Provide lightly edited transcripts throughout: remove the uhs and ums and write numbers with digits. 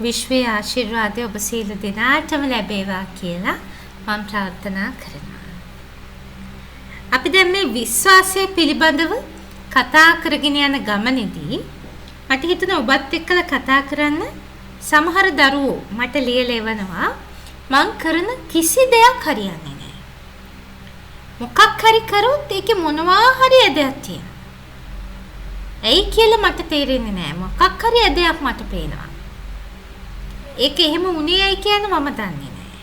විශ්වයේ ආශිර්වාදය ඔබ සියලු දෙනාටම ලැබේවා කියලා මම ප්‍රාර්ථනා කරනවා. අපි දැන් මේ විශ්වාසය පිළිබඳව කතා කරගෙන යන ගමනේදී මට හිතුණා ඔබත් එක්කලා කතා කරන්න. සමහර දරුවෝ මට ලියලා එවනවා මං කරන කිසි දෙයක් හරියන්නේ නැහැ. මොකක් හරි කරොත් ඒකේ මොනවා හරි ඇදයක් තියෙනවා. ඇයි කියලා මට තේරෙන්නේ නැහැ. මොකක් හරි ඇදයක් මට පේනවා. ඒක එහෙම වුණේ ඇයි කියන්නේ මම දන්නේ නැහැ.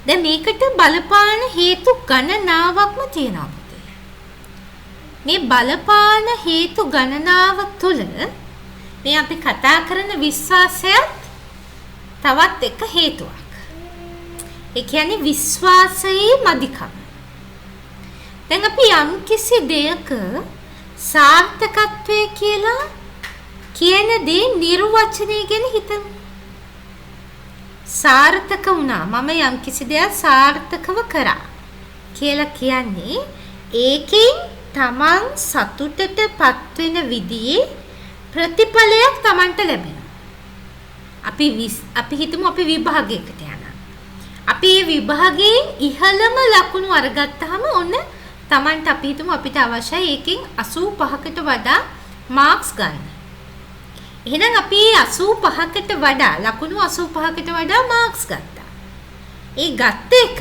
දැන් මේකට බලපාන හේතු ගණනාවක්ම තියෙනවා පුතේ. මේ බලපාන හේතු ගණනාව තුළ මේ අපි කතා කරන විශ්වාසයත් තවත් එක හේතුවක්. ඒ කියන්නේ විශ්වාසයේ මදිකම. දැන් අපි යම් කිසි දෙයක සාර්ථකත්වය කියලා කියන දේ නිර්වචනය ගැන හිතමු. සාර්ථක වුණා. මම යම් කිසි දෙයක් සාර්ථකව කරා කියලා කියන්නේ ඒකෙන් තමන් සතුටටපත් වෙන විදිහේ ප්‍රතිඵලයක් තමන්ට ලැබෙනවා. අපි හිතමු අපි විභාගයකට යනවා. අපි මේ විභාගයෙන් ඉහළම ලකුණු අරගත්තාම ඔන්න තමන්ට අපි හිතමු අපිට අවශ්‍යයි ඒකෙන් 85කට වඩා මාක්ස් ගන්න. එහෙනම් අපි 85කට වඩා ලකුණු 85කට වඩා මාක්ස් ගත්තා. ඒ ගත්ත එක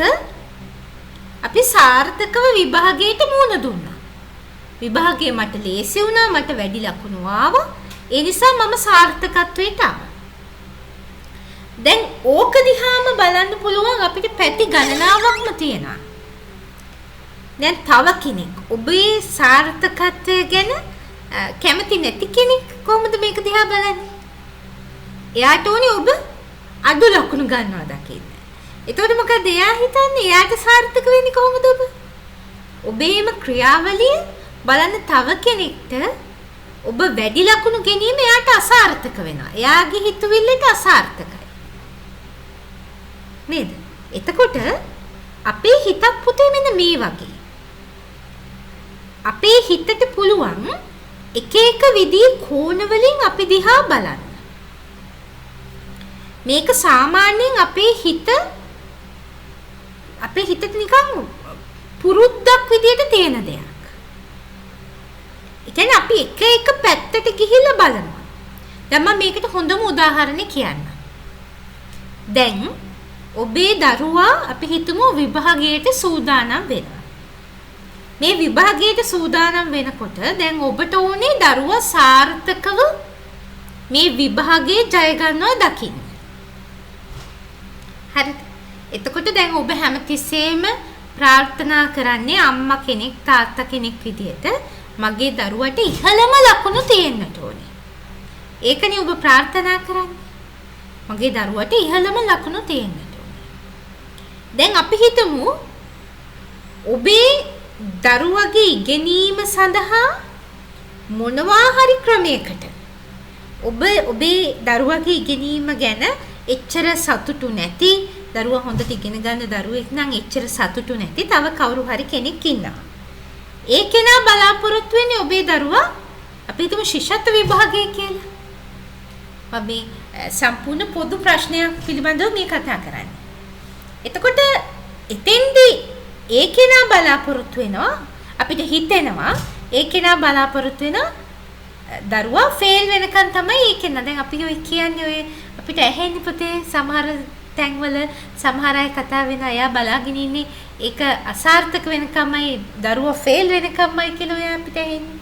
අපි සාර්ථකව විභාගයට මුහුණ දුන්නා. විභාගයේ මට ලේසි වුණා, මට වැඩි ලකුණු ආවා. ඒ නිසා මම සාර්ථකත්වයට ආවා. දැන් ඕක දිහාම බලන්න පුළුවන් අපිට පැති ගණනාවක්ම තියෙනවා. දැන් තව කෙනෙක් ඔබේ සාර්ථකත්වය ගැන කැමති නැති කෙනෙක් කොහොමද මේක දිහා බලන්නේ? එයාට ඕනේ ඔබ අඩු ලකුණු ගන්නවා දකින්න. එතකොට මොකද එයා හිතන්නේ? එයාට සාර්ථක වෙන්නේ කොහොමද ඔබ? ඔබේම ක්‍රියාවලිය බලන්න තව කෙනෙක්ට ඔබ වැඩි ලකුණු ගැනීම එයාට අසාර්ථක වෙනවා. එයාගේ හිතවිල්ලට අසාර්ථකයි. නේද? එතකොට අපේ හිතක් පුතේ මෙන්න මේ වගේ. අපේ හිතට පුළුවන් එක එක විදිහේ කෝණ වලින් අපි දිහා බලන්න. මේක සාමාන්‍යයෙන් අපේ හිතට නිකන් පුරුද්දක් විදිහට තියෙන දෙයක්. ඒ කියන්නේ අපි එක එක පැත්තට ගිහිල්ලා බලනවා. දැන් මම මේකට හොඳම උදාහරණයක් කියන්නම්. දැන් ඔබේ දරුවා අපි හිතමු විභාගයට සූදානම් වෙනවා. මේ විභාගයට සූදානම් වෙනකොට දැන් ඔබට ඕනේ දරුවා සාර්ථකව මේ විභාගයේ ජය ගන්නවා දකින්න. හරිද? එතකොට දැන් ඔබ හැමතිස්සෙම ප්‍රාර්ථනා කරන්නේ අම්මා කෙනෙක් තාත්තා කෙනෙක් විදිහට මගේ දරුවට ඉහළම ලකුණු තියෙන්නට ඕනේ. ඒකනේ ඔබ ප්‍රාර්ථනා කරන්නේ. මගේ දරුවට ඉහළම ලකුණු තියෙන්නට ඕනේ. දැන් අපි හිතමු ඔබේ දරුවගේ ඉගෙනීම සඳහා මොනවා හරි ක්‍රමයකට ඔබේ දරුවගේ ඉගෙනීම ගැන එච්චර සතුටු නැති දරුවා හොඳට ඉගෙන ගන්න දරුවෙක් නම් එච්චර සතුටු නැති තව කවුරු හරි කෙනෙක් ඉන්නවා. ඒ කෙනා බලාපොරොත්තු වෙන්නේ ඔබේ දරුවා අපි හිතමු ශිෂ්‍යත්ව විභාගය කියලා. අපි සම්පූර්ණ පොදු ප්‍රශ්නයක් පිළිබඳව මේ කතා කරන්නේ. එතකොට එතෙන්දී ඒ කෙනා බලාපොරොත්තු වෙනවා අපිට හිතෙනවා ඒ කෙනා බලාපොරොත්තු වෙනවා දරුවා ෆේල් වෙනකන් තමයි ඒ කෙනා. දැන් අපි ඔය කියන්නේ ඔය අපිට ඇහෙන්නේ පුතේ සමහර තැන්වල සමහර අය කතා වෙනවා එයා බලාගෙන ඉන්නේ ඒක අසාර්ථක වෙනකම්මයි දරුවා ෆේල් වෙනකම්මයි කියලා ඔය අපිට ඇහෙන්නේ.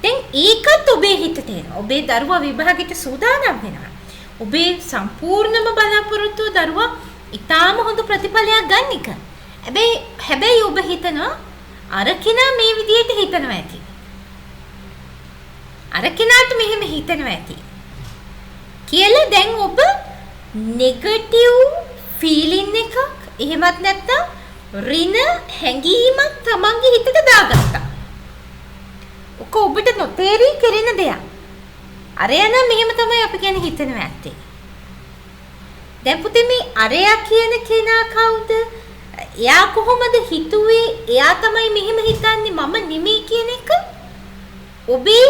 දැන් ඒකත් ඔබේ හිතේ තියෙනවා. ඔබේ දරුවා විභාගයට සූදානම් වෙනවා. ඔබේ සම්පූර්ණම බලාපොරොත්තුව දරුවා ඊටාම හොඳ ප්‍රතිඵලයක් ගන්න එක. හැබැයි ඔබ හිතනවා අර කෙනා මේ විදිහට හිතනවා ඇති. අර කෙනාට මෙහෙම හිතනවා ඇති. කියලා දැන් ඔබ නෙගටිව් ෆීලින් එකක් එහෙමත් නැත්නම් ඍණ හැඟීමක් තමන්ගේ හිතට දාගත්තා. ඔක ඔබට නොතේරී කෙරෙන දෙයක්. අරයා නම් මෙහෙම තමයි අපි ගැන හිතනවා ඇත්තේ. දැන් පුතේ මේ අරයා කියන කෙනා කවුද? එයා කොහොමද හිතුවේ? එයා තමයි මෙහෙම හිතන්නේ මම නෙමෙයි කියන එක ඔබේ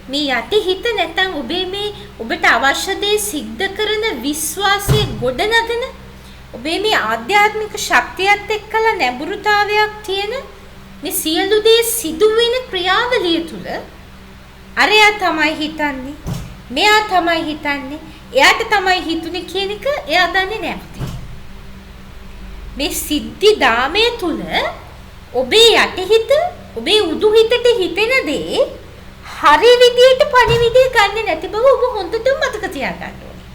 මේ යටි හිත නැත්නම් ඔබේ මේ ඔබට අවශ්‍ය දේ සිද්ධ කරන විශ්වාසයේ ගොඩනගන ඔබේ මේ ආධ්‍යාත්මික ශක්තියත් එක්කලා නැඹුරුතාවයක් තියෙන මේ සියලු දේ සිදු වෙන ක්‍රියාවලිය තුල අරයා තමයි හිතන්නේ මෙයා තමයි හිතන්නේ එයාට තමයි හිතුනේ කියන එක එයා දන්නේ නැත්තේ. මේ සිද්ධි දාමයේ තුල ඔබේ යටිහිත ඔබේ උඩුහිතට හිතෙන දේ හරි විදියට පණිවිඩය ගන්න නැති බව ඔබ හොඳටම මතක තියාගන්න ඕනේ.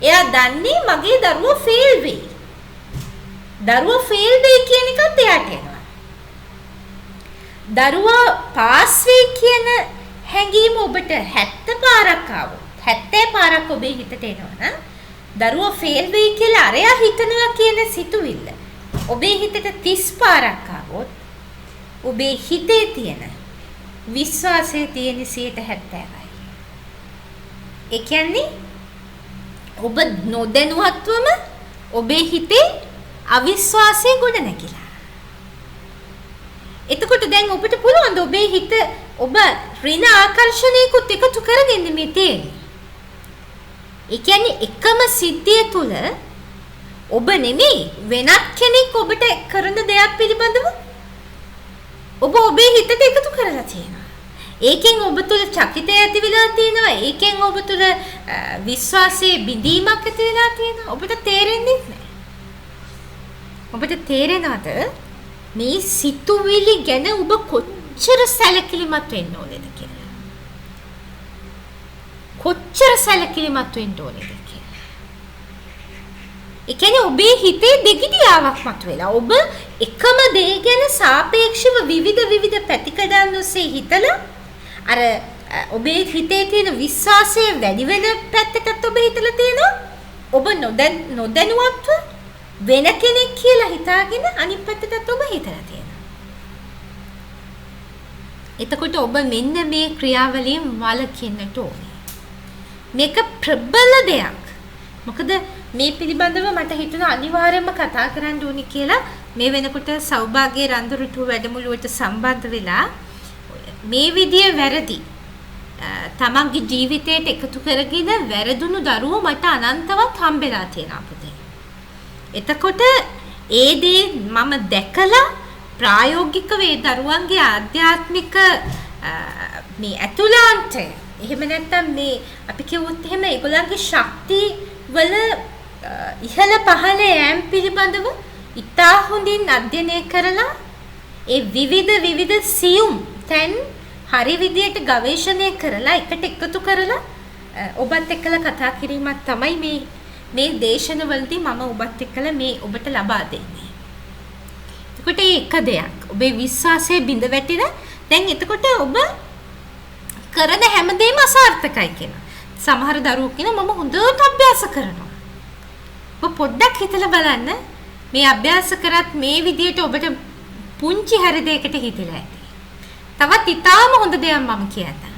එයා දන්නේ මගේ දරුවා ෆේල් වෙයි. දරුවා ෆේල් වෙයි කියන එකත් එයාට එනවා. දරුවා පාස් වෙයි කියන හැඟීම ඔබට 70 පාරක් ආවොත් 70 පාරක් ඔබේ හිතට එනවා. දරුවා ෆේල් වෙයි කියලා අරයා හිතනවා කියන සිතුවිල්ල ඔබේ හිතට 30 පාරක් ආවොත් ඔබේ හිතේ තියෙන විශ්වාසයේ තියෙන 70%යි. ඒ කියන්නේ ඔබ නොදැනුවත්වම ඔබේ හිතේ අවිශ්වාසය ගොඩ නැගිලා. එතකොට දැන් ඔබට පුළුවන් ඔබේ හිත ඔබ ඍණ ආකර්ෂණයකට එකතු කරගෙන මේ තියෙන්නේ. ඒ කියන්නේ එකම සිද්ධිය තුල ඔබ නෙමෙයි වෙනත් කෙනෙක් ඔබට කරන දෙයක් පිළිබඳව ඔබ ඔබේ හිතට එකතු කරලා තියෙනවා. ඒකෙන් ඔබ තුල චකිතය ඇති වෙලා තියෙනවා. ඒකෙන් ඔබ තුල විශ්වාසයේ බිඳීමක් ඇති වෙලා තියෙනවා. ඔබට තේරෙන්නේ නැහැ. ඔබට තේරෙනවද මේ සිතුවිලි ගැන ඔබ කොච්චර සැලකිලිමත් වෙන්න ඕනේද කියලා? කොච්චර සැලකිලිමත් වෙන්න ඕනේද කියලා? ඒ කියන්නේ ඔබේ හිතේ දෙගිඩියාවක් මතුවෙලා ඔබ එකම දේ ගැන සාපේක්ෂව විවිධ පැතිකඩන් ඔස්සේ හිතලා අර ඔබේ හිතේ තියෙන විශ්වාසය වැඩි වෙන පැත්තටත් ඔබ හිතලා තියෙනවා. ඔබ නොදැනුවත්ව වෙන කෙනෙක් කියලා හිතාගෙන අනිත් පැත්තටත් ඔබ හිතලා තියෙනවා. එතකොට ඔබ මෙන්න මේ ක්‍රියාවලියෙන් වළකින්නට ඕනේ. මේක ප්‍රබල දෙයක්. මොකද මේ පිළිබඳව මට හිතුණා අනිවාර්යයෙන්ම කතා කරන්න ඕනි කියලා මේ වෙනකොට සෞභාග්‍ය රන්දුරුටු වැඩමුළුවට සම්බන්ධ වෙලා මේ විදිය වැරදි තමන්ගේ ජීවිතයට එකතු කරගෙන වැරදුණු දරුවෝ මට අනන්තවත් හම්බෙලා තියෙනවා පුතේ. එතකොට ඒ දේ මම දැකලා ප්‍රායෝගිකව ඒ දරුවන්ගේ ආධ්‍යාත්මික මේ අතුලාන්තය එහෙම නැත්නම් මේ අපි කිව්වොත් එහෙම ඒගොල්ලන්ගේ ශක්තිය වල ඉහළ පහළ යෑම් පිළිබඳව ඉතා හොඳින් අධ්‍යයනය කරලා ඒ විවිධ සියුම් තැන් හරි විදියට ගවේෂණය කරලා එකට එකතු කරලා ඔබත් එක්කලා කතා කිරීමක් තමයි මේ දේශනවලදී මම ඔබත් එක්කලා මේ ඔබට ලබා දෙන්නේ. එතකොට ඒක දෙයක්. ඔබේ විශ්වාසයේ බිඳ වැටෙන දැන් එතකොට ඔබ කරන හැමදේම අසාර්ථකයි කියලා. සමහර දරුවෝ කියන මම හොඳට අභ්‍යාස කරනවා. ඔබ පොඩ්ඩක් හිතලා බලන්න මේ අභ්‍යාස කරත් මේ විදියට ඔබට පුංචි හරි දෙයකට හිතලා ඇති. තවත් ඊටාම හොඳ දෙයක් මම කියන්නම්.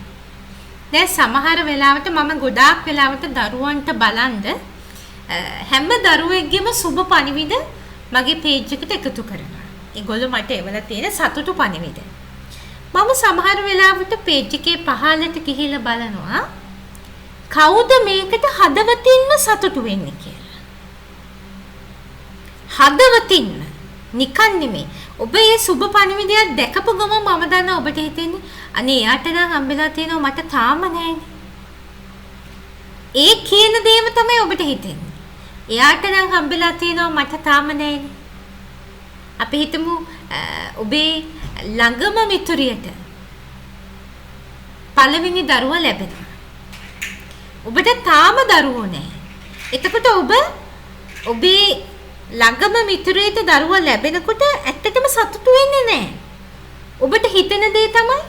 දැන් සමහර වෙලාවට මම ගොඩාක් වෙලාවට දරුවන්ට බලන්ද හැම දරුවෙක්ගේම සුබ පණිවිඩ මගේ පේජ් එකට එකතු කරනවා. ඒගොල්ලෝ මට එවලා තියෙන සතුටු පණිවිඩ. මම සමහර වෙලාවට පේජ් එකේ පහළට ගිහිල්ලා බලනවා කවුද මේකට හදවතින්ම සතුටු වෙන්නේ කියලා. හදවතින්ම නිකන් නෙමෙයි. ඔබ මේ සුබ පණිවිඩයක් දැකපු ගමන් මම දන්නවා ඔබට හිතෙන්නේ අනේ යාට නම් හම්බෙලා තියෙනවා මට තාම නැහැනේ. ඒ කියන දේම තමයි ඔබට හිතෙන්නේ. එයාට නම් හම්බෙලා තියෙනවා මට තාම නැහැනේ. අපි හිතමු ඔබේ ළඟම මිතුරියට පළවෙනි දරුවා ලැබෙනවා. ඔබට තාම දරුවෝ නැහැ. එතකොට ඔබේ ළඟම මිතුරියට දරුවා ලැබෙනකොට ඇත්තටම සතුටු වෙන්නේ නැහැ. ඔබට හිතෙන දේ තමයි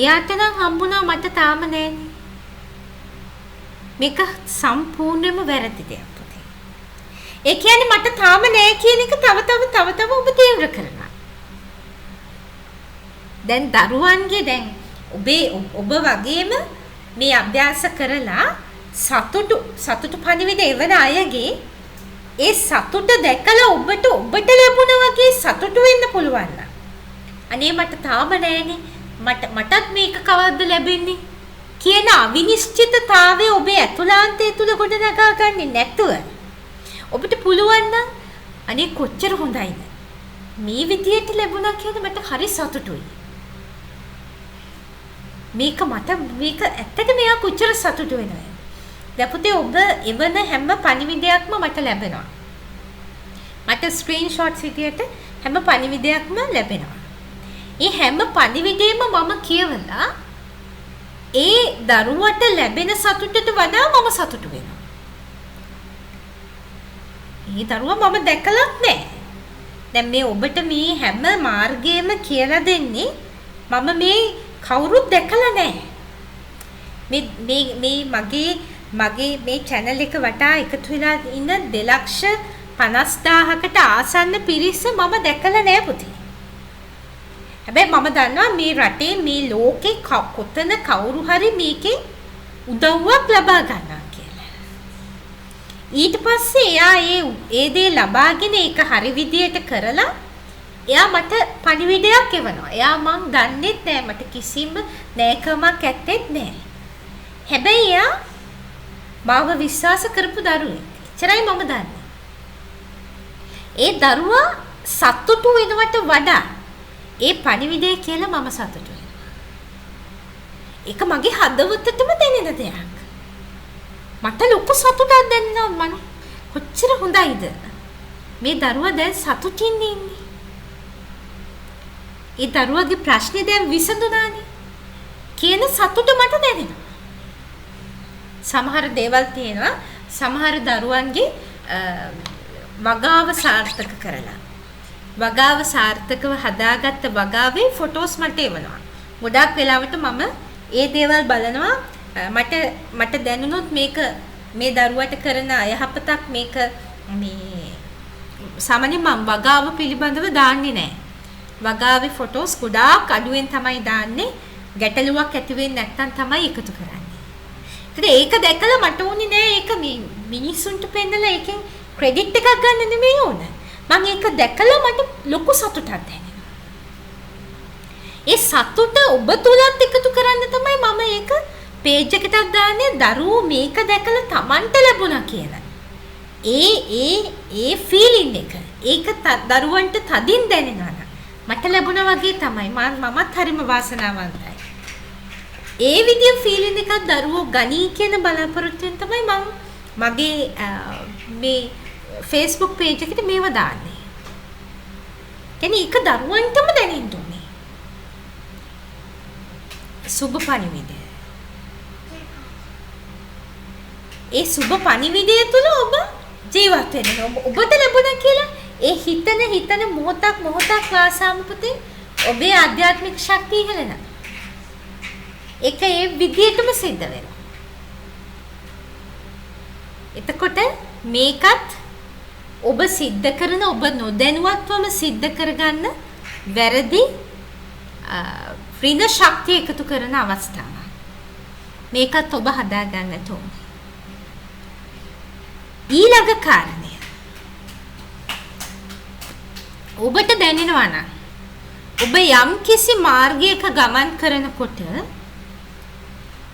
එයාට නම් හම්බුණා මට තාම නැහැනේ. මේක සම්පූර්ණයෙන්ම වැරදි දෙයක් පුතේ. ඒ කියන්නේ මට තාම නැහැ කියන එක තව ඔබ තීව්‍ර කරනවා. දැන් දරුවන්ගේ දැන් ඔබ වගේම මේ අභ්‍යාස කරලා සතුටු පණිවිඩ එවන අයගේ ඒ සතුට දැකලා ඔබට ලැබුණා වගේ සතුටු වෙන්න පුළුවන් නම් අනේ මට තාම නැහැනේ මටත් මේක කවද්ද ලැබෙන්නේ කියන අවිනිශ්චිතතාවය ඔබේ ඇතුළාන්තය තුල ගොඩනගා ගන්නේ නැතුව ඔබට පුළුවන් නම් අනේ කොච්චර හොඳයිද මේ විදියට ලැබුණා කියලා මට හරි සතුටුයි. මේක ඇත්තට මෙයා කොච්චර සතුටු වෙනවද? දැන් පුතේ ඔබ එවන හැම පණිවිඩයක්ම මට ලැබෙනවා. මට ස්ක්‍රීන්ෂොට්ස් විදියට හැම පණිවිඩයක්ම ලැබෙනවා. ඒ හැම පණිවිඩෙම මම කියවලා ඒ දරුවට ලැබෙන සතුටට වඩා මම සතුටු වෙනවා. ඒ දරුවා මම දැකලත් නැහැ. දැන් මේ ඔබට මේ හැම මාර්ගයම කියලා දෙන්නේ මම මේ කවුරුත් දැකලා නැහැ. මේ මගේ මේ channel එක වටා එකතු වෙලා ඉන්න 2,50,000කට ආසන්න පිරිස මම දැකලා නැහැ පුතේ. හැබැයි මම දන්නවා මේ රටේ මේ ලෝකේ කොතන කවුරු හරි මේකේ උදව්වක් ලබා ගන්නවා කියලා. ඊට පස්සේ එයා ඒ දේ ලබාගෙන ඒක හරි විදියට කරලා එයා මට පණිවිඩයක් එවනවා. එයා මං දන්නෙත් නෑ මට කිසිම නෑකමක් ඇත්තෙත් නෑ. හැබැයි එයා මාව විශ්වාස කරපු දරුවෙක්. එච්චරයි මම දන්නේ. ඒ දරුවා සතුටු වෙනවට වඩා ඒ පණිවිඩය කියලා මම සතුටු වෙනවා. ඒක මගේ හදවතටම දැනෙන දෙයක්. මට ලොකු සතුටක් දැනෙනවා. මම කොච්චර හොඳයිද මේ දරුවා දැන් සතුටින් ඉන්නේ. ඒ දරුවාගේ ප්‍රශ්නේ දැන් විසඳුණානේ කියන සතුට මට දැනෙනවා. සමහර දේවල් තියෙනවා සමහර දරුවන්ගේ වගාව සාර්ථක කරලා වගාව සාර්ථකව හදාගත්ත වගාවේ ෆොටෝස් මට එවනවා. ගොඩාක් වෙලාවට මම ඒ දේවල් බලනවා. මට දැනුනොත් මේක මේ දරුවට කරන අයහපතක් මේක මේ සාමාන්‍යයෙන් මම වගාව පිළිබඳව දාන්නේ නැහැ. වගාවේ ෆොටෝස් ගොඩාක් අඩුවෙන් තමයි දාන්නේ. ගැටලුවක් ඇති වෙන්නේ නැත්නම් තමයි එකතු කරන්නේ. ඒක දැකලා මට ඕනේ නෑ ඒක මේ මිනිස්සුන්ට පෙන්නලා ඒකෙන් ක්‍රෙඩිට් එකක් ගන්න නෙමෙයි ඕන. මම ඒක දැකලා මට ලොකු සතුටක් දැනෙනවා. ඒ සතුට ඔබ තුලත් එකතු කරන්න තමයි මම ඒක පේජ් එකකට දාන්නේ දරුවෝ මේක දැකලා Tamanට ලැබුණා කියලා. ඒ ෆීලිං එක ඒක දරුවන්ට තදින් දැනෙනවා. මට ලැබුණා වගේ තමයි මමත් හරිම වාසනාවන්තයි. ඒ විදිය ෆීලිං එකක් දරුවෝ ගනී කියන බලාපොරොත්තුෙන් තමයි මම මගේ මේ Facebook page එකට මේව දාන්නේ. කියන්නේ ඒක දරුවන්ටම දැනෙන්න ඕනේ. සුබ පණිවිඩය. ඒ සුබ පණිවිඩය තුල ඔබ ජීවත් වෙනවා. ඔබට ලැබුණා කියලා ඒ හිතන මොහොතක් වාසාම පුතේ ඔබේ ආධ්‍යාත්මික ශක්තිය ඉහළනවා. ඒක ඒ විදියටම සිද්ධ වෙනවා. එතකොට මේකත් ඔබ සිද්ධ කරන ඔබ නොදැනුවත්වම සිද්ධ කරගන්න වැරදි ඍණ ශක්තිය එකතු කරන අවස්ථාවක්. මේකත් ඔබ හදා ගන්නට ඕනේ. ඊළඟ කාරණය ඔබට දැනෙනවා නම් ඔබ යම් කිසි මාර්ගයක ගමන් කරනකොට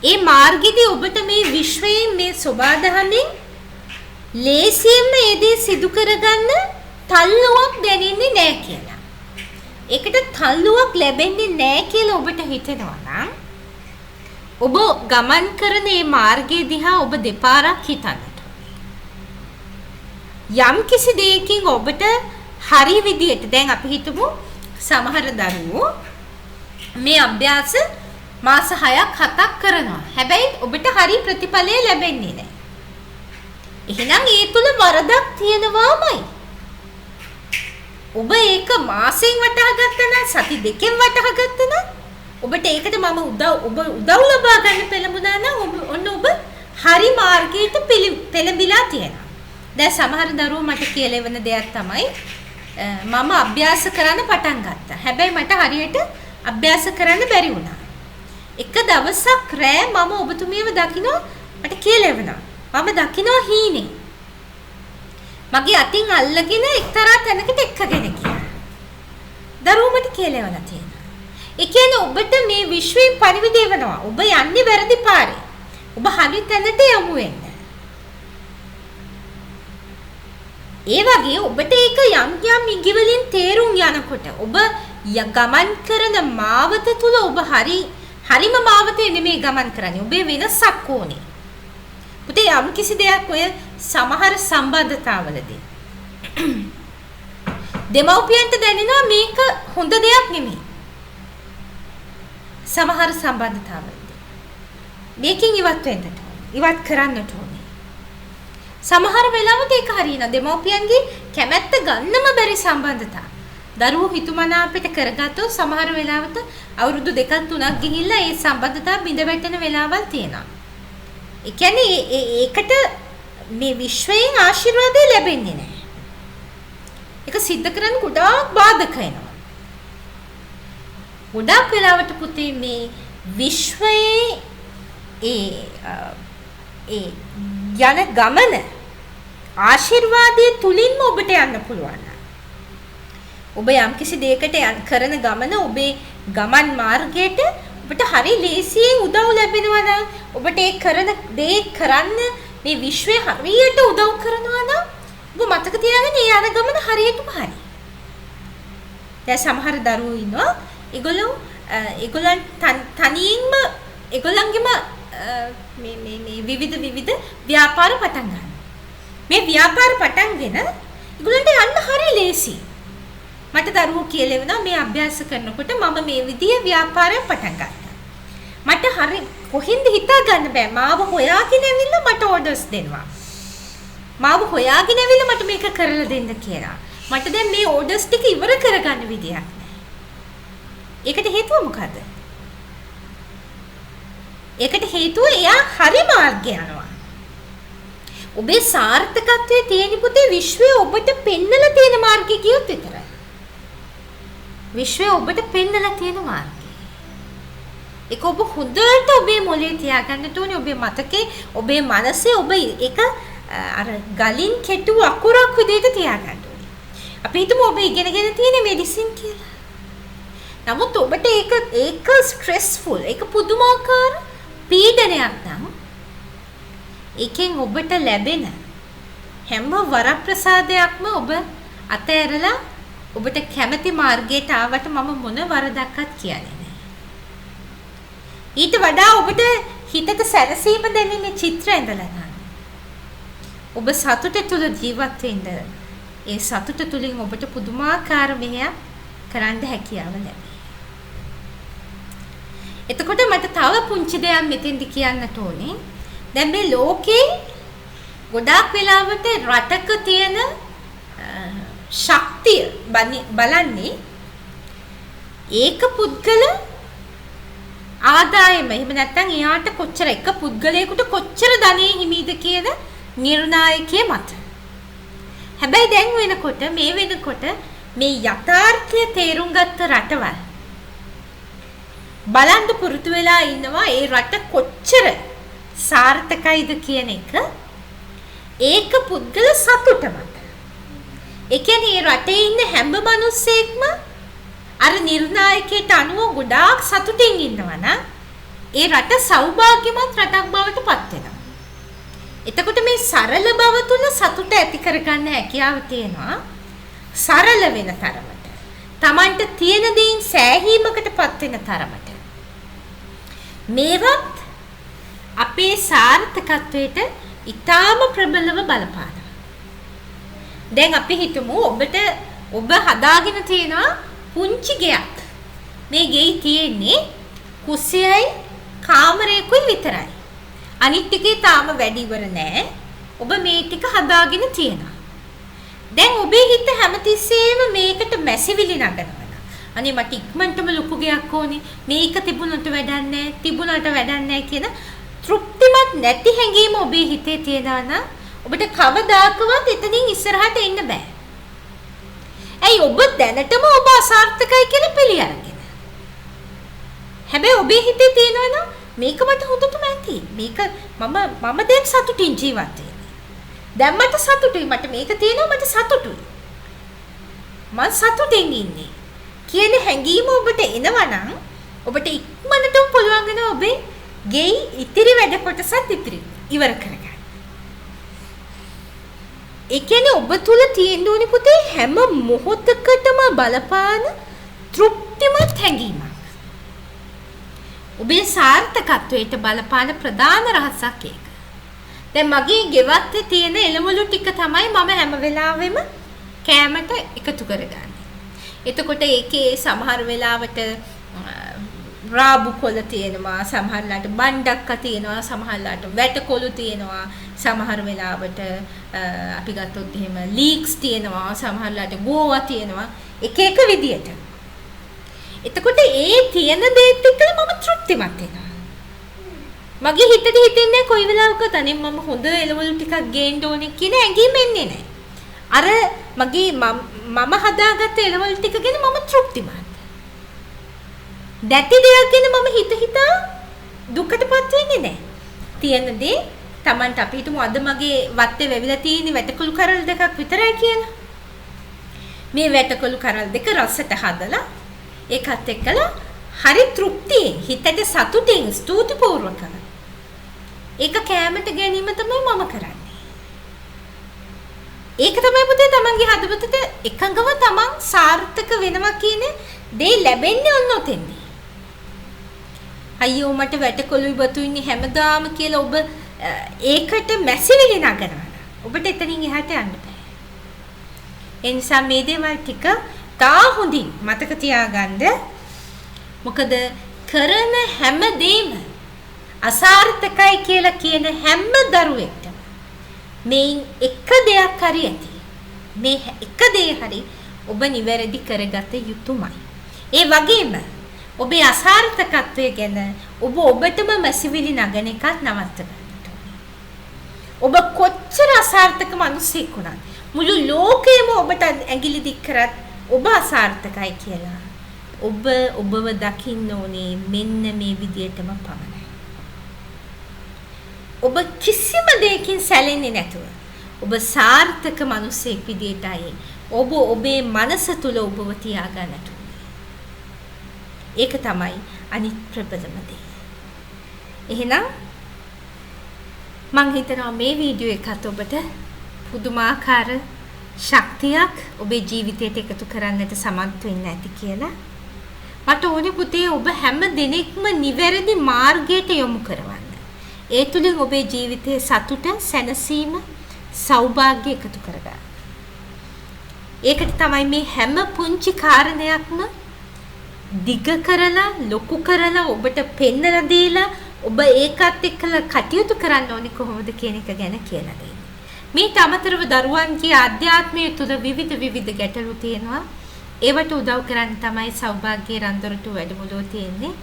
ඒ මාර්ගෙදී ඔබට මේ විශ්වයේ මේ සබාධමෙන් ලේසියෙන්ම ඒ දේ සිදු කරගන්න තල්ලුවක් දැනෙන්නේ නැහැ කියලා. ඒකට තල්ලුවක් ලැබෙන්නේ නැහැ කියලා ඔබට හිතෙනවා නම් ඔබ ගමන් කරන මේ මාර්ගය දිහා ඔබ දෙපාරක් හිතන්නට. යම් කිසි දෙයකින් ඔබට හරි විදියට දැන් අපි හිතමු සමහර දරුවෝ මේ අභ්‍යාස මාස 6ක් 7ක් කරනවා. හැබැයි ඔබට හරි ප්‍රතිඵලය ලැබෙන්නේ නැහැ. එහෙනම් ඒ තුල වරදක් තියෙනවාමයි. ඔබ ඒක මාසෙන් වටහා ගත්තා නම් සති දෙකෙන් වටහා ගත්තා නම් ඔබට ඒකට මම උදව් ලබා ගන්න පෙළඹුණා නම් ඔන්න ඔබ හරි මාර්ගයට පෙළඹිලා තියෙනවා. දැන් සමහර දරුවෝ මට කියලා එවන දෙයක් තමයි මම අභ්‍යාස කරන්න පටන් ගත්තා. හැබැයි මට හරියට අභ්‍යාස කරන්න බැරි වුණා. එක දවසක් රෑ මම ඔබතුමියව දකින්න මට කියලා එවනවා. මම දකින්න හීනේ. මගේ අතින් අල්ලගෙන එක්තරා තැනකට එක්කගෙන ගියා. දරුවෝ මට කියලා එවලා තියෙනවා. ඒ කියන්නේ ඔබට මේ විශ්වයෙන් පරිවිදේ වෙනවා. ඔබ යන්නේ වැරදි පාරේ. ඔබ හරි තැනට යමු වෙන්න. ඒ වගේ ඔබට ඒක යම් ඉඟිවලින් තේරුම් යනකොට ඔබ ගමන් කරන මාවත තුල ඔබ හරිම මාවතේ නෙමෙයි ගමන් කරන්නේ. ඔබේ වෙනසක් ඕනේ. පුතේ යම් කිසි දෙයක් ඔය සමහර සම්බන්ධතාවලදී දෙමව්පියන්ට දැනෙනවා මේක හොඳ දෙයක් නෙමෙයි. සමහර සම්බන්ධතාවලදී මේකෙන් ඉවත් කරන්නට ඕනේ. සමහර වෙලාවට ඒක හරියනවා. දෙමව්පියන්ගේ කැමැත්ත ගන්නම බැරි සම්බන්ධතා. දරුවෝ හිතුමනාපෙට කරගත්තොත් සමහර වෙලාවට අවුරුදු 2-3ක් ගිහිල්ලා ඒ සම්බන්ධතා බිඳ වැටෙන වෙලාවල් තියෙනවා. ඒ කියන්නේ ඒකට මේ විශ්වයෙන් ආශිර්වාදය ලැබෙන්නේ නැහැ. ඒක සිද්ධ කරන්න ගොඩාක් බාධක වෙනවා. ගොඩාක් වෙලාවට පුතේ මේ විශ්වයේ ඒ යන ගමන ආශිර්වාදයේ තුලින්ම ඔබට යන්න පුළුවන්. ඔබ යම්කිසි දෙයකට කරන ගමන ඔබේ ගමන් මාර්ගයට ඔබට හරි ලේසියෙන් උදව් ලැබෙනවා නම් ඔබට ඒ කරන දේ කරන්න මේ විශ්වය හරියට උදව් කරනවා නම් ඔබ මතක තියාගන්න ඒ යන ගමන හරියටම හරි. දැන් සමහර දරුවෝ ඉන්නවා ඒගොල්ලන් තනියෙන්ම ඒගොල්ලන්ගේම මේ විවිධ ව්‍යාපාර පටන් ගන්නවා. මේ ව්‍යාපාර පටන්ගෙන ඒගොල්ලන්ට යන්න හරි ලේසි. මට දරුවෝ කියලා වෙනවා මේ අභ්‍යාස කරනකොට මම මේ විදිහේ ව්‍යාපාරයක් පටන් ගත්තා. මට හරි කොහින්ද හිතා ගන්න බෑ. මාව හොයාගෙන ඇවිල්ලා මට ඕඩර්ස් දෙනවා. මාව හොයාගෙන ඇවිල්ලා මට මේක කරලා දෙන්න කියලා. මට දැන් මේ ඕඩර්ස් ටික ඉවර කරගන්න විදියක් නැහැ. ඒකට හේතුව මොකද්ද? ඒකට හේතුව එයා හරි මාර්ගය යනවා. ඔබේ සාර්ථකත්වයේ තියෙන පුතේ විශ්වය ඔබට පෙන්නලා තියෙන මාර්ගය කියොත් විතරයි. විශ්වය ඔබට පෙන්නලා තියෙන මාර්ගය. ඒක ඔබ හොඳට ඔබේ මොලේ තියාගන්න ඕනේ. ඔබේ මතකේ, ඔබේ මනසේ ඔබ ඒක අර ගලින් කෙටු අකුරක් විදිහට තියාගන්න ඕනේ. අපි හිතමු ඔබ ඉගෙනගෙන තියෙන මෙඩිසින් කියලා. නමුත් ඔබට ඒක ස්ට්‍රෙස්ෆුල්. ඒක පුදුමාකාර පීඩනයක් නම් ඒකෙන් ඔබට ලැබෙන හැම වරප්‍රසාදයක්ම ඔබ අතහැරලා ඔබට කැමති මාර්ගයට ආවට මම මොන වරදක්වත් කියන්නේ නැහැ. ඊට වඩා ඔබට හිතට සැනසීම දැනෙන චිත්‍ර ඇඳලා ගන්න. ඔබ සතුට තුල ජීවත් වෙන්න ඒ සතුට තුලින් ඔබට පුදුමාකාර මෙහෙයක් කරන්න හැකියාව ලැබේ. එතකොට මට තව පුංචි දෙයක් මෙතෙන්දි කියන්නට ඕනේ. දැන් මේ ලෝකේ ගොඩාක් වෙලාවට රටක තියෙන ශක්තිය බලන්නේ ඒක පුද්ගල ආදායම. එහෙම නැත්නම් එයාට කොච්චර එක පුද්ගලයෙකුට කොච්චර ධනෙ හිමීද කියන නිර්ණායකයේ මත. හැබැයි දැන් වෙනකොට මේ යථාර්ථය තේරුම් ගත්ත රටවල් බලන්න පුරුදු වෙලා ඉන්නවා ඒ රට කොච්චර සාර්ථකයිද කියන එක ඒක පුද්ගල සතුට මත. ඒ කියන්නේ රටේ ඉන්න හැම මිනිස්සෙක්ම අර නිර්ණායකයට අනුව ගොඩාක් සතුටින් ඉන්නවා නම් ඒ රට සෞභාග්‍යමත් රටක් බවට පත් වෙනවා. එතකොට මේ සරල බව තුල සතුට ඇති කරගන්න හැකියාව තියෙනවා. සරල වෙන තරමට. Tamanට තියෙන දේන් සෑහීමකටපත් වෙන තරමට. මේවත් අපේ සාර්ථකත්වයට ඊටාම ප්‍රබලව බලපානවා. දැන් අපි හිතමු ඔබ හදාගෙන තියෙනවා පුංචි ගෙයක්. මේ ගෙයි තියෙන්නේ කුස්සියයි කාමරයකුයි විතරයි. අනිත් ටිකේ තාම වැඩි ඉවර නෑ. ඔබ මේ ටික හදාගෙන තියෙනවා. දැන් ඔබේ හිත හැමතිස්සෙම මේකට මැසිවිලි නගනවා. අනේ මට ඉක්මනටම ලොකු ගෙයක් ඕනේ. මේක තිබුණට වැඩක් නෑ. තිබුණට වැඩක් නෑ කියන තෘප්තිමත් නැති හැඟීම ඔබේ හිතේ තියෙනවා නම් ඔබට කවදාකවත් එතනින් ඉස්සරහට එන්න බෑ. ඇයි ඔබ දැනටම ඔබ අසාර්ථකයි කියලා පිළිඅරගෙන. හැබැයි ඔබේ හිතේ තියෙනවා නම් මේක මට හොඳටම ඇති. මේක මම දැන් සතුටින් ජීවත් වෙන්නේ. දැන් මට සතුටුයි. මට මේක තියෙනවා මට සතුටුයි. මම සතුටින් ඉන්නේ කියන හැඟීම ඔබට එනවා නම් ඔබට ඉක්මනටම පුළුවන් වෙනවා ඔබේ ගෙයි ඉතිරි වැඩ කොටසත් ඉවර කරගන්න. ඒ කියන්නේ ඔබ තුල තියෙන්න ඕනි පුතේ හැම මොහොතකටම බලපාන තෘප්තිමත් හැඟීමක්. ඔබේ සාර්ථකත්වයට බලපාන ප්‍රධාන රහසක් ඒක. දැන් මගේ ගෙවත්තේ තියෙන එළවලු ටික තමයි මම හැම වෙලාවෙම කෑමට එකතු කරගන්නේ. එතකොට ඒකේ සමහර වෙලාවට රාබු කොළ තියෙනවා, සමහරලාට බණ්ඩක්ක තියෙනවා, සමහරලාට වැටකොළු තියෙනවා, සමහර වෙලාවට අපි ගත්තොත් එහෙම ලීක්ස් තියෙනවා, සමහරලාට ගෝවා තියෙනවා, එක එක විදියට. එතකොට ඒ තියෙන දේත් එක්ක මම තෘප්තිමත් වෙනවා. මගේ හිතේ හිතෙන්නේ කොයි වෙලාවකත් අනේ මම හොඳ එළවලු ටිකක් ගේන්න ඕනේ කියන ඇඟීම එන්නේ නැහැ. අර මගේ මම හදාගත්ත එළවලු ටික ගැන මම තෘප්තිමත්. දැටි දෙයක් ගැන මම හිතා දුකටපත් වෙන්නේ නැහැ. තියෙන දේ Tamanට අපි හිතමු අද මගේ වත්තේ වැවිලා තියෙන වැටකොළු කරල් දෙකක් විතරයි කියලා. මේ වැටකොළු කරල් දෙක රසට හදලා ඒකත් එක්කලා හරි තෘප්තියෙන් හිතට සතුටින් ස්තුතිපූර්වකව ඒක කැමට ගැනීම තමයි මම කරන්නේ. ඒක තමයි පුතේ තමන්ගේ හදවතට එකඟව තමන් සාර්ථක වෙනවා කියන දේ ලැබෙන්නේ ඔන්න ඔතෙන්දී. අයියෝ මට වැටකොළු ඉබතු ඉන්නේ හැමදාම කියලා ඔබ ඒකට මැසිවිලි නගනවා. ඔබට එතනින් එහාට යන්න බෑ. ඒ නිසා මේ දේවල් ටික තා හොඳින් මතක තියාගන්න. මොකද කරන හැම දෙයක්ම අසාර්ථකයි කියලා කියන හැම දරුවෙක්ටම මේන් එක දෙයක් හරි ඇති. මේ එක දේ හරි ඔබ නිවැරදි කරගත යුතුමයි. ඒ වගේම ඔබේ අසාර්ථකත්වය ගැන ඔබටම මැසිවිලි නගන එකත් නවත්ත ගන්නට ඕනේ. ඔබ කොච්චර අසාර්ථක මිනිසෙක් වුණත් මුළු ලෝකෙම ඔබට ඇඟිලි දික් කරත් ඔබ අසාර්ථකයි කියලා ඔබව දකින්න ඕනේ මෙන්න මේ විදියටම පමණයි. ඔබ කිසිම දෙයකින් සැලෙන්නේ නැතුව ඔබ සාර්ථක මිනිසෙක් විදියටයි ඔබ ඔබේ මනස තුල ඔබව තියාගන්නට ඕනේ. ඒක තමයි අනිත් ප්‍රබලම දේ. එහෙනම් මම හිතනවා මේ වීඩියෝ එකත් ඔබට පුදුමාකාර ශක්තියක් ඔබේ ජීවිතයට එකතු කරන්නට සමත් වෙන්න ඇති කියලා. මට ඕනේ පුතේ ඔබ හැම දිනෙකම නිවැරදි මාර්ගයට යොමු කරවන්න. ඒ තුලින් ඔබේ ජීවිතයේ සතුට, සැනසීම, සෞභාග්‍ය එකතු කරගන්න. ඒකට තමයි මේ හැම පුංචි කාරණයක්ම දිග කරලා, ලොකු කරලා ඔබට පෙන්නලා දීලා ඔබ ඒකත් එක්කලා කටයුතු කරන්න ඕනේ කොහොමද කියන එක ගැන කියලා දෙන්න. මේට අමතරව දරුවන්ගේ ආධ්‍යාත්මය තුළ විවිධ ගැටලු තියෙනවා. ඒවට උදව් කරන්න තමයි සෞභාග්‍ය රන්දොරටු වැඩමුළුව තියෙන්නේ.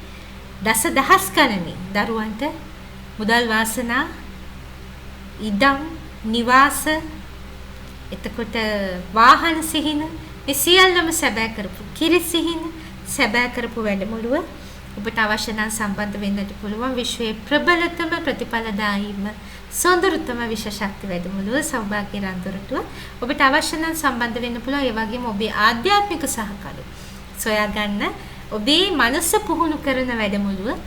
දසදහස් ගණනින් දරුවන්ට මුදල් වාසනා, ඉඩම්, නිවාස, එතකොට වාහන සිහින, මේ සියල්ලම සැබෑ කරපු කිරි සිහින, සැබෑ කරපු වැඩමුළුව ඔබට අවශ්‍ය නම් සම්බන්ධ වෙන්නට පුළුවන්. විශ්වයේ ප්‍රබලතම ප්‍රතිඵලදායීම සොඳුරුතම විශේෂක්ති වැඩමුළුව සෞභාග්‍ය රන්දොරටුව ඔබට අවශ්‍ය නම් සම්බන්ධ වෙන්න පුළුවන්. ඒ වගේම ඔබේ ආධ්‍යාත්මික සහකරු සොයා ගන්න ඔබේ මනස පුහුණු කරන වැඩමුළුව,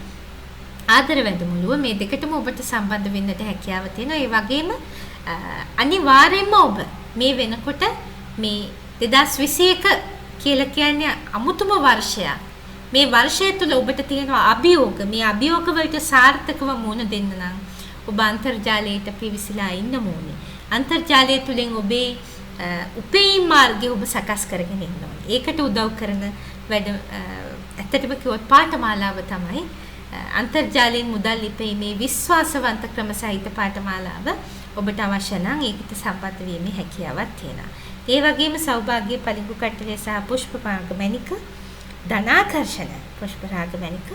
ආදර වැඩමුළුව, මේ දෙකටම ඔබට සම්බන්ධ වෙන්නට හැකියාව තියෙනවා. ඒ වගේම අනිවාර්යයෙන්ම ඔබ මේ වෙනකොට මේ 2021 කියලා කියන්නේ අමුතුම වර්ෂයක්. මේ වර්ෂය තුල ඔබට තියෙනවා අභියෝග. මේ අභියෝග වලට සාර්ථකව මුහුණ දෙන්න නම් ඔබ අන්තර්ජාලයට පිවිසලා ඉන්න ඕනේ. අන්තර්ජාලය තුලින් ඔබේ උපේම මාර්ගය ඔබ සකස් කරගෙන ඉන්න ඕනේ. ඒකට උදව් කරන වැඩ ඇත්තටම කිව්වොත් පාඨමාලාව තමයි අන්තර්ජාලයෙන් මුදල් ලිපීමේ විශ්වාසවන්ත ක්‍රම සහිත පාඨමාලාව. ඔබට අවශ්‍ය නම් ඒකට සම්බන්ධ වීමේ හැකියාවක් තියෙනවා. ඒ වගේම සෞභාග්‍ය පරිගු කට්ටලේ සහ පුෂ්පපාංග මණික ධනාකර්ෂණ පුෂ්පරාග මණික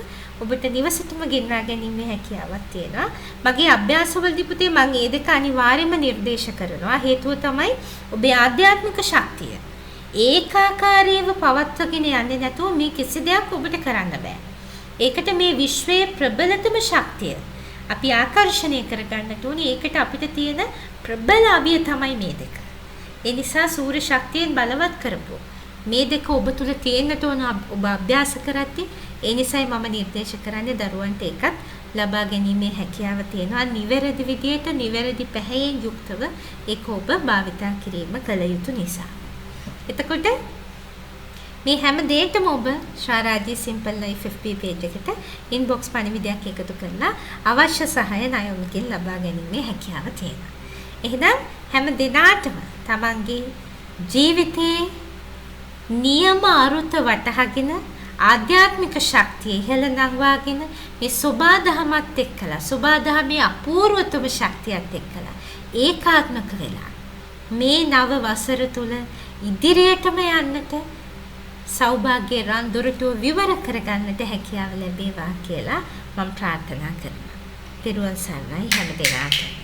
ඔබට නිවසටම ගෙන්වා ගැනීමේ හැකියාවක් තියෙනවා. මගේ අභ්‍යාසවලදී පුතේ මම මේ දෙක අනිවාර්යයෙන්ම නිර්දේශ කරනවා. හේතුව තමයි ඔබේ ආධ්‍යාත්මික ශක්තිය ඒකාකාරීව පවත්වාගෙන යන්නේ නැතුව මේ කිසි දෙයක් ඔබට කරන්න බෑ. ඒකට මේ විශ්වයේ ප්‍රබලතම ශක්තිය අපි ආකර්ෂණය කරගන්නට ඕනේ. ඒකට අපිට තියෙන ප්‍රබල අවිය තමයි මේ දෙක. ඒ නිසා සූර්ය ශක්තියෙන් බලවත් කරපු මේ දෙක ඔබ තුල තියෙන්නට ඕන ඔබ අභ්‍යාස කරද්දී. ඒ නිසායි මම නිර්දේශ කරන්නේ දරුවන්ට ඒකත් ලබා ගැනීමේ හැකියාව තියෙනවා. නිවැරදි විදියට නිවැරදි පැහැයෙන් යුක්තව ඒක ඔබ භාවිතා කිරීම කළ යුතු නිසා. එතකොට මේ හැම දෙයකම ඔබ ශාරාජී සිම්පල් ලයිෆ් FB page එකට ඉන්බොක්ස් පණිවිඩයක් එකතු කරලා අවශ්‍ය සහාය ණයොමකින් ලබා ගැනීමේ හැකියාව තියෙනවා. එහෙනම් හැම දිනාටම තමන්ගේ ජීවිතේ නියම අරුත වටහාගෙන ආධ්‍යාත්මික ශක්තිය ඉහළ නංවාගෙන මේ සෝබාදහමත් එක්කලා සෝබාදහමේ අපූර්වතම ශක්තියත් එක්කලා ඒකාත්මක වෙලා මේ නව වසර තුල ඉදිරියටම යන්නට සෞභාග්‍ය රන් දොරටුව විවර කරගන්නට හැකියාව ලැබේවා කියලා මම ප්‍රාර්ථනා කරනවා. පෙරවන් සරණයි හැම දිනකටම.